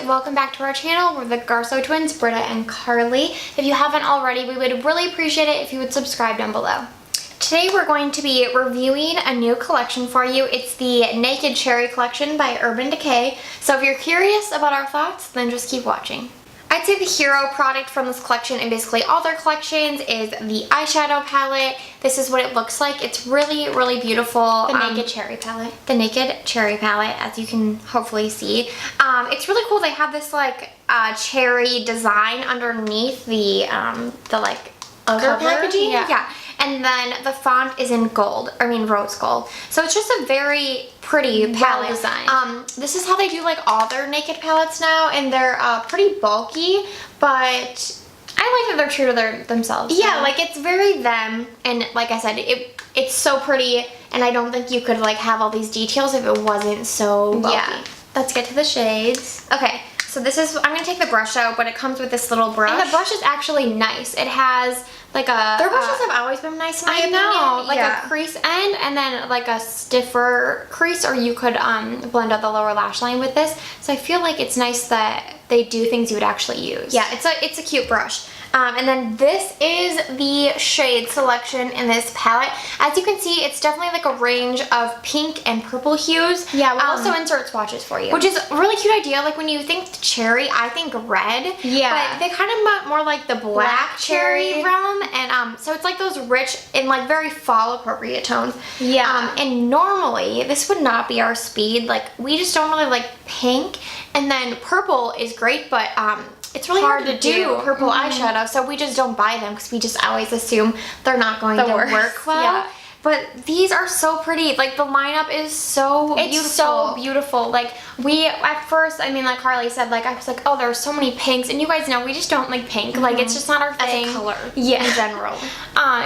welcome back to our channel. We're the Garso twins, Britta and Carly. If you haven't already, we would really appreciate it if you would subscribe down below. Today we're going to be reviewing a new collection for you. It's the Naked Cherry collection by Urban Decay. So if you're curious about our thoughts, then just keep watching. I'd say the hero product from this collection and basically all their collections is the eyeshadow palette. This is what it looks like. It's really, really beautiful. The Naked Cherry palette. The Naked Cherry palette, as you can hopefully see. It's really cool. They have this like cherry design underneath the like other packaging. Yeah. And then the font is in rose gold. So it's just a very pretty palette design. This is how they do like all their Naked palettes now, and they're pretty bulky, but I like that they're true to themselves. Yeah, like it's very them, and like I said, it's so pretty, and I don't think you could like have all these details if it wasn't so bulky. Yeah. Let's get to the shades. Okay. So this is, I'm going to take the brush out, but it comes with this little brush. And the brush is actually nice. It has like a... Their brushes have always been nice in my opinion. Like a crease end and then like a stiffer crease, or you could blend out the lower lash line with this. So I feel like it's nice that they do things you would actually use. Yeah, it's a cute brush. And then this is the shade selection in this palette. As you can see, it's definitely like a range of pink and purple hues. Yeah, we'll also insert swatches for you. Which is a really cute idea. Like when you think cherry, I think red. Yeah. But they kind of more like the black cherry realm. And so it's like those rich and like very fall appropriate tones. Yeah. And normally this would not be our speed. Like we just don't really like pink. And then purple is great, but it's really hard to do purple eyeshadow, so we just don't buy them because we just always assume they're not going to work well. Yeah. But these are so pretty. Like the lineup is so beautiful. It's so beautiful. Like we, at first, I mean like Carly said, like I was like, oh, there's so many pinks, and you guys know we just don't like pink. Like it's just not our thing. As a color. Yeah. In general.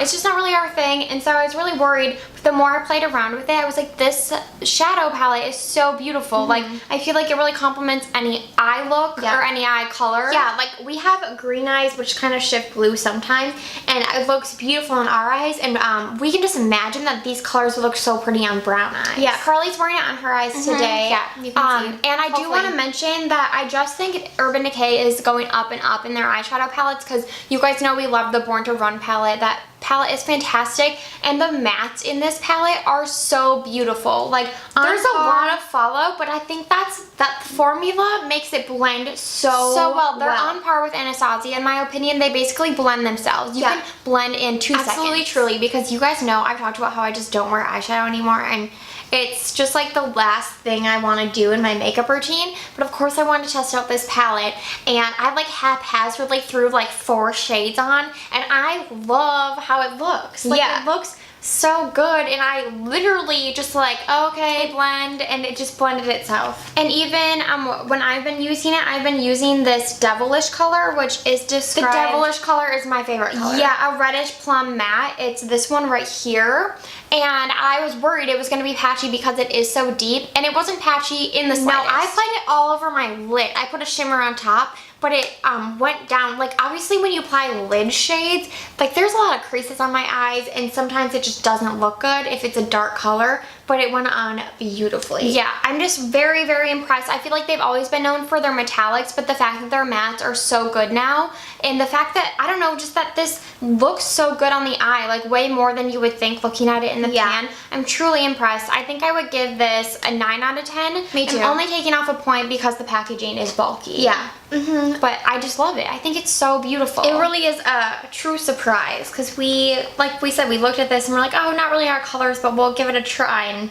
It's just not really our thing, and so I was really worried. The more I played around with it, I was like, this shadow palette is so beautiful. Like I feel like it really complements any eye look or any eye color. Yeah, like we have green eyes, which kind of shift blue sometimes, and it looks beautiful in our eyes, and we can just imagine that these colors would look so pretty on brown eyes. Yeah, Carly's wearing it on her eyes today. Yeah, you can see. And I do want to mention that I just think Urban Decay is going up and up in their eyeshadow palettes, because you guys know we love the Born to Run palette. That palette is fantastic, and the mattes in this palette are so beautiful. Like there's a lot of fallout, but I think that formula makes it blend so well. They're on par with Anastasia in my opinion. They basically blend themselves. You can blend in 2 seconds. Absolutely, truly, because you guys know I've talked about how I just don't wear eyeshadow anymore, and it's just like the last thing I want to do in my makeup routine. But of course I wanted to test out this palette, and I like haphazardly threw like 4 shades on, and I love how it looks. Like it looks so good, and I literally just like, okay, blend, and it just blended itself. And even when I've been using it, I've been using this Devilish color, which is described... The Devilish color is my favorite color. Yeah, a reddish plum matte. It's this one right here. And I was worried it was going to be patchy because it is so deep, and it wasn't patchy in the slightest. No, I applied it all over my lid. I put a shimmer on top, but it went down. Like obviously when you apply lid shades, like there's a lot of creases on my eyes, and sometimes it just doesn't look good if it's a dark color, but it went on beautifully. Yeah, I'm just very, very impressed. I feel like they've always been known for their metallics, but the fact that their mattes are so good now, and the fact that, I don't know, just that this looks so good on the eye, like way more than you would think looking at it in the pan. I'm truly impressed. I think I would give this a 9 out of 10. Me too. I'm only taking off a point because the packaging is bulky. Yeah. But I just love it. I think it's so beautiful. It really is a true surprise, because we, like we said, we looked at this and we're like, oh, not really our colors, but we'll give it a try, and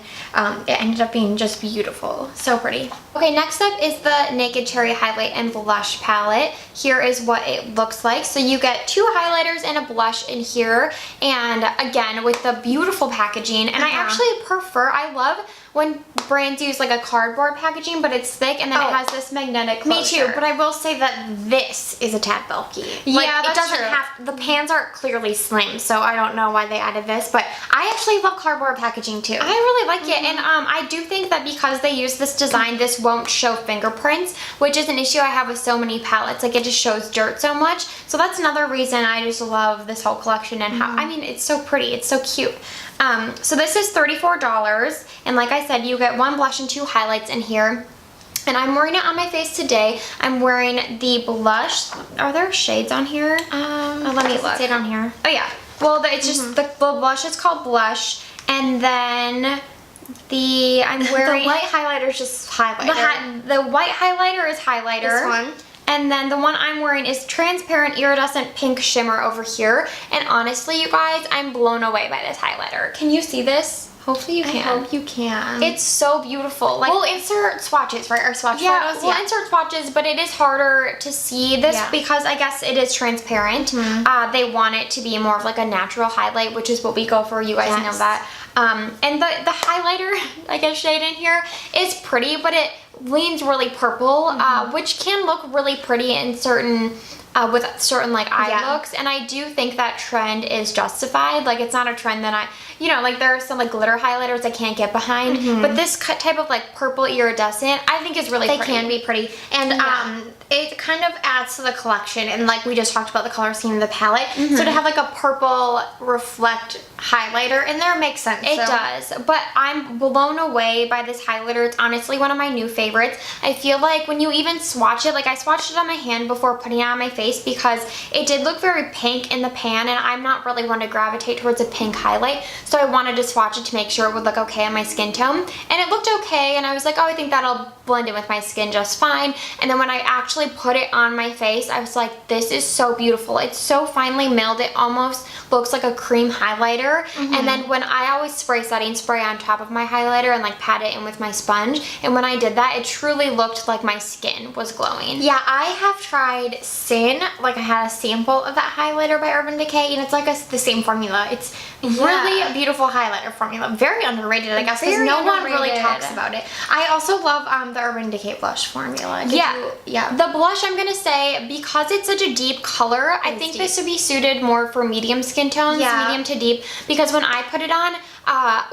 it ended up being just beautiful. So pretty. Okay, next up is the Naked Cherry Highlight and Blush palette. Here is what it looks like. So you get 2 highlighters and a blush in here, and again with the beautiful packaging. And I actually prefer, I love when brands use like a cardboard packaging, but it's thick, and then it has this magnetic closure. Me too, but I will say that this is a tad bulky. Yeah, like, that's it doesn't have, the pans are clearly slim, so I don't know why they added this, but I actually love cardboard packaging too. I really like it, and I do think that because they use this design, this won't show fingerprints, which is an issue I have with so many palettes. Like it just shows dirt so much, so that's another reason I just love this whole collection, and how, I mean, it's so pretty, it's so cute. So this is $34, and like I said, you get 1 blush and 2 highlights in here. And I'm wearing it on my face today. I'm wearing the blush. Are there shades on here? Let me look. It on here. Oh yeah. Well, it's just the blush is called Blush, and then I'm wearing the white highlighter is just highlighter. The white highlighter is highlighter. This one. And then the one I'm wearing is transparent iridescent pink shimmer over here. And honestly, you guys, I'm blown away by this highlighter. Can you see this? Hopefully you can. I hope you can. It's so beautiful. Like, we'll insert swatches, right? Our swatch photos. We'll insert swatches, but it is harder to see this because I guess it is transparent. They want it to be more of like a natural highlight, which is what we go for. You guys know that. And the highlighter, I guess, shade in here is pretty, but it leans really purple, which can look really pretty in certain with certain like eye looks, and I do think that trend is justified. Like, it's not a trend that like there are some like glitter highlighters I can't get behind, but this type of like purple iridescent I think is really pretty. They can be pretty, and it kind of adds to the collection, and like we just talked about the color scheme of the palette, so to have like a purple reflect highlighter in there makes sense. It does, but I'm blown away by this highlighter. It's honestly one of my new favorites. I feel like when you even swatch it, like I swatched it on my hand before putting it on my face because it did look very pink in the pan, and I'm not really one to gravitate towards a pink highlight, so I wanted to swatch it to make sure it would look okay on my skin tone, and it looked okay, and I was like, oh, I think that'll blend in with my skin just fine. And then when I actually put it on my face, I was like, this is so beautiful. It's so finely milled. It almost looks like a cream highlighter. And then when I always spray setting spray on top of my highlighter and like pat it in with my sponge, and when I did that, it truly looked like my skin was glowing. Yeah, I have tried Sin. Like, I had a sample of that highlighter by Urban Decay, and it's like the same formula. It's really a beautiful highlighter formula. Very underrated, I guess, because no one really talks about it. I also love the Urban Decay blush formula. The blush, I'm gonna say, because it's such a deep color, I think this would be suited more for medium skin tones, medium to deep, because when I put it on,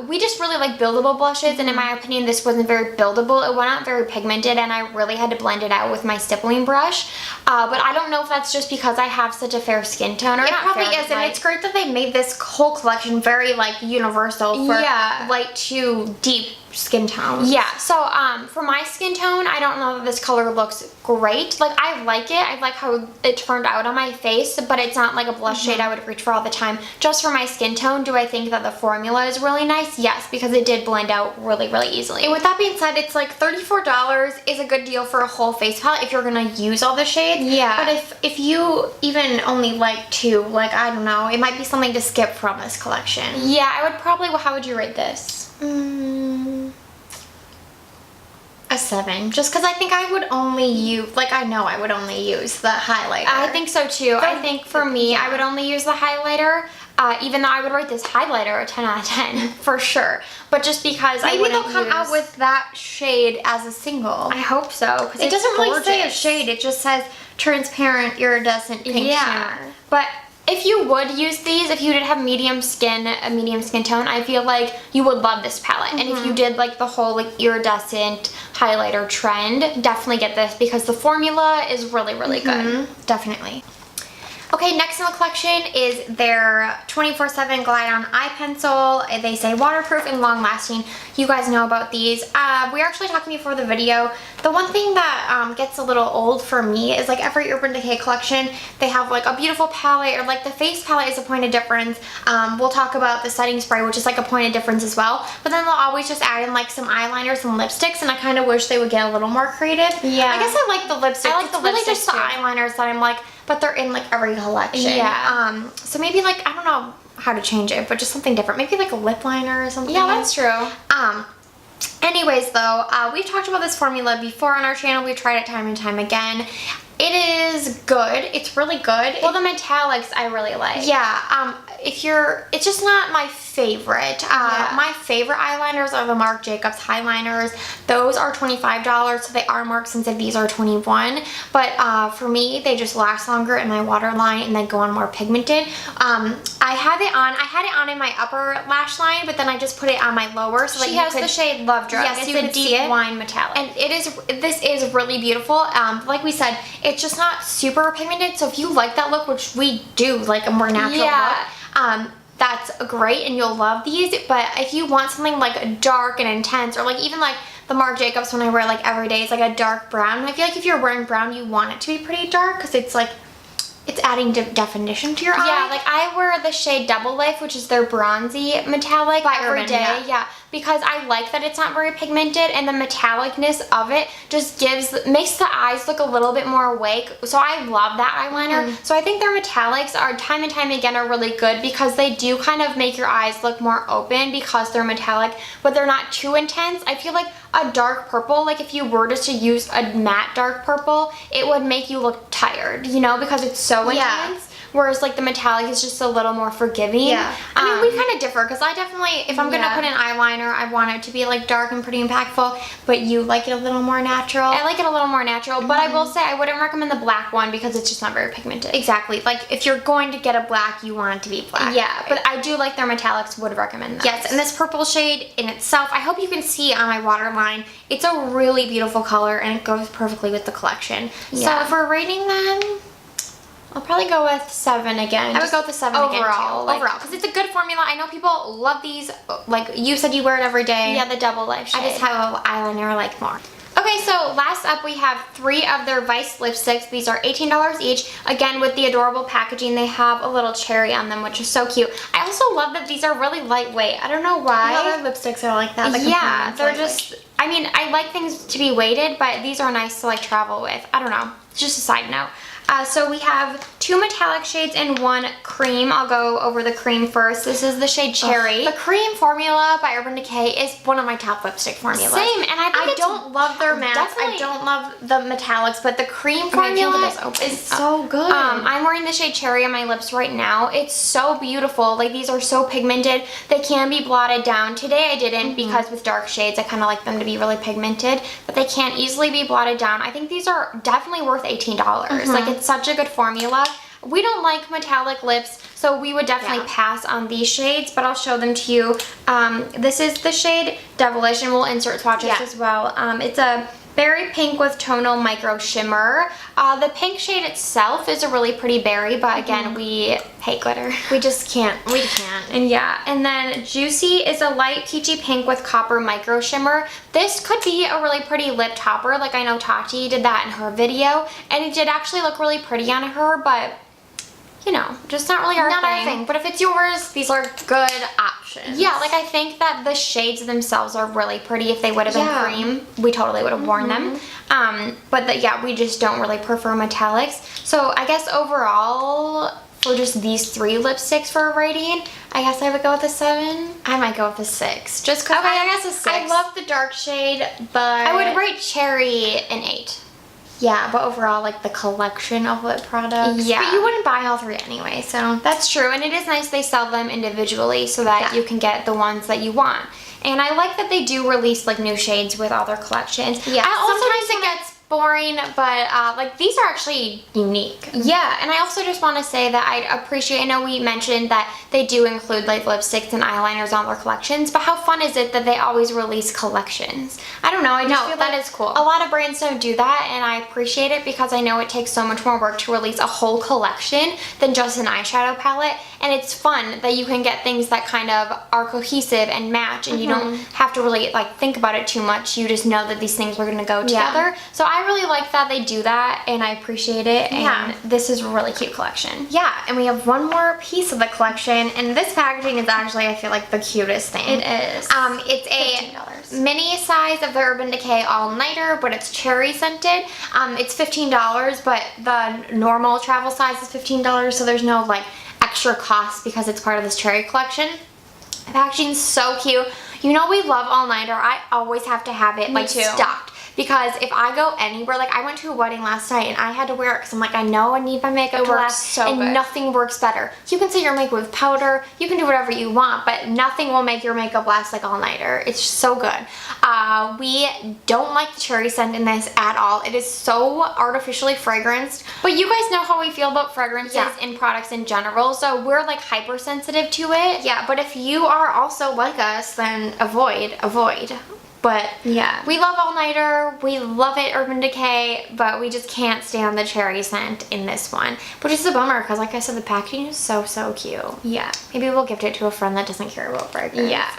we just really like buildable blushes, and in my opinion this wasn't very buildable. It went out very pigmented, and I really had to blend it out with my stippling brush, but I don't know if that's just because I have such a fair skin tone, or it probably is, and it's great that they made this whole collection very like universal for light to deep skin tones. So for my skin tone, I don't know that this color looks great. Like, I like it. I like how it turned out on my face, but it's not like a blush shade I would reach for all the time. Just for my skin tone, do I think that the formula is really nice? Yes, because it did blend out really, really easily. And with that being said, it's like $34 is a good deal for a whole face palette if you're gonna use all the shades. But if you even only like two, like, I don't know, it might be something to skip from this collection. I would probably, how would you rate this? A 7, just because I think I would only use, like, I know I would only use the highlighter. I think so too. I think for me, I would only use the highlighter, even though I would rate this highlighter a 10 out of 10 for sure. But just because maybe they'll come out with that shade as a single. I hope so, because it doesn't really say a shade. It just says transparent iridescent pink shimmer. But if you would use these, if you did have a medium skin tone, I feel like you would love this palette. And if you did like the whole like iridescent highlighter trend, definitely get this because the formula is really, really good. Definitely. Okay, next in the collection is their 24/7 Glide On Eye Pencil. They say waterproof and long lasting. You guys know about these. We were actually talking before the video. The one thing that gets a little old for me is like every Urban Decay collection, they have like a beautiful palette, or like the face palette is a point of difference. We'll talk about the setting spray, which is like a point of difference as well. But then they'll always just add in like some eyeliners and lipsticks, and I kind of wish they would get a little more creative. I guess I like the lipsticks. I like the really lipsticks just the eyeliners that I'm like, but they're in like every collection. So maybe like, I don't know how to change it, but just something different. Maybe like a lip liner or something. Yeah, that's true. Anyways though, we've talked about this formula before on our channel. We've tried it time and time again. It is good. It's really good. Well, the metallics I really like. It's just not my favorite. My favorite eyeliners are the Marc Jacobs highliners. Those are $25, so they are more expensive. These are $21. But for me, they just last longer in my waterline and then go on more pigmented. I had it on in my upper lash line, but then I just put it on my lower. So she has the shade Love Drug. Yes, it's a deep wine metallic. And this is really beautiful. Like we said, it's just not super pigmented. So if you like that look, which we do, like a more natural look, that's great and you'll love these. But if you want something like dark and intense, or like even like the Marc Jacobs one I wear like every day is like a dark brown. And I feel like if you're wearing brown, you want it to be pretty dark because it's like, it's adding definition to your eye. Yeah, like I wear the shade Double Life, which is their bronzy metallic every day. Yeah, because I like that it's not very pigmented, and the metallicness of it just makes the eyes look a little bit more awake. So I love that eyeliner. So I think their metallics are time and time again are really good because they do kind of make your eyes look more open because they're metallic, but they're not too intense. I feel like a dark purple, like if you were just to use a matte dark purple, it would make you look tired, you know, because it's so intense. Whereas like the metallic is just a little more forgiving. Yeah. I mean, we kind of differ because I definitely, if I'm going to put an eyeliner, I want it to be like dark and pretty impactful, but you like it a little more natural. I like it a little more natural, but I will say I wouldn't recommend the black one because it's just not very pigmented. Exactly. Like if you're going to get a black, you want it to be black. Yeah, but I do like their metallics, would recommend that. Yes, and this purple shade in itself, I hope you can see on my waterline, it's a really beautiful color and it goes perfectly with the collection. Yeah. So if we're rating them, I'll probably go with 7 again. I would go with the 7 overall, again too. Overall, because it's a good formula. I know people love these. Like you said, you wear it every day. Yeah, the Double Life shade. I just have an eyeliner I like more. Okay, so last up we have 3 of their Vice lipsticks. These are $18 each. Again, with the adorable packaging, they have a little cherry on them, which is so cute. I also love that these are really lightweight. I don't know why. Other lipsticks are like that. Yeah, they're just, I mean, I like things to be weighted, but these are nice to like travel with. I don't know. It's just a side note. So we have 2 metallic shades and 1 cream. I'll go over the cream first. This is the shade Cherry. The cream formula by Urban Decay is one of my top lipstick formulas. Same, and I don't love their mattes. I don't love the metallics, but the cream formula is so good. I'm wearing the shade Cherry on my lips right now. It's so beautiful. Like these are so pigmented. They can be blotted down. Today I didn't because with dark shades I kind of like them to be really pigmented, but they can easily be blotted down. I think these are definitely worth $18. Like it's such a good formula. We don't like metallic lips, so we would definitely pass on these shades, but I'll show them to you. This is the shade Devilish, and we'll insert swatches as well. It's a berry pink with tonal micro shimmer. The pink shade itself is a really pretty berry, but again, we hate glitter. We just can't. We can't. And yeah, and then Juicy is a light peachy pink with copper micro shimmer. This could be a really pretty lip topper. Like I know Tati did that in her video, and it did actually look really pretty on her, but you know, just not really our thing. But if it's yours, these are good options. Yeah, like I think that the shades themselves are really pretty. If they would have been cream, we totally would have worn them. But yeah, we just don't really prefer metallics. So I guess overall, for just these 3 lipsticks for a rating, I guess I would go with a 7. I might go with a 6. Just because I guess a 6. I love the dark shade, but I would rate Cherry an 8. Yeah, but overall, like the collection of lip products. Yeah. But you wouldn't buy all 3 anyway, so. That's true, and it is nice they sell them individually so that you can get the ones that you want. And I like that they do release like new shades with all their collections. Yeah, sometimes it gets boring, but like these are actually unique. Yeah, and I also just want to say that I appreciate, I know we mentioned that they do include like lipsticks and eyeliners on their collections, but how fun is it that they always release collections? I don't know, I just feel that is cool. A lot of brands don't do that, and I appreciate it because I know it takes so much more work to release a whole collection than just an eyeshadow palette, and it's fun that you can get things that kind of are cohesive and match, and you don't have to really like think about it too much. You just know that these things are going to go together. So I really like that they do that, and I appreciate it, and this is a really cute collection. Yeah, and we have one more piece of the collection, and this packaging is actually, I feel like, the cutest thing. It is. It's a $15. Mini size of the Urban Decay All-Nighter, but it's cherry scented. It's $15, but the normal travel size is $15, so there's no like extra cost because it's part of this cherry collection. The packaging's so cute. You know we love All-Nighter. I always have to have it like stocked. Because if I go anywhere, like I went to a wedding last night and I had to wear it because I'm like, I know I need my makeup to last, and nothing works better. You can set your makeup with powder, you can do whatever you want, but nothing will make your makeup last like All-Nighter. It's so good. We don't like the cherry scent in this at all. It is so artificially fragranced, but you guys know how we feel about fragrances in products in general, so we're like hypersensitive to it. Yeah, but if you are also like us, then avoid. But yeah, we love All-Nighter, we love it, Urban Decay, but we just can't stand the cherry scent in this one, which is a bummer because like I said, the packaging is so cute. Yeah. Maybe we'll gift it to a friend that doesn't care about fragrance. Yeah.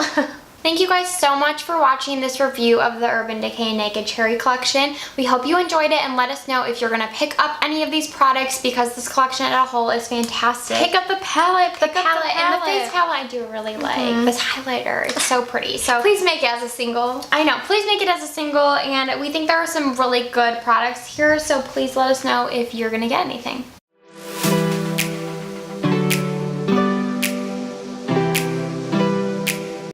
thank you guys so much for watching this review of the Urban Decay Naked Cherry collection. We hope you enjoyed it, and let us know if you're gonna pick up any of these products because this collection as a whole is fantastic. Pick up the palette. And the face palette I do really like. This highlighter, it's so pretty. So please make it as a single. I know, please make it as a single, and we think there are some really good products here, so please let us know if you're gonna get anything.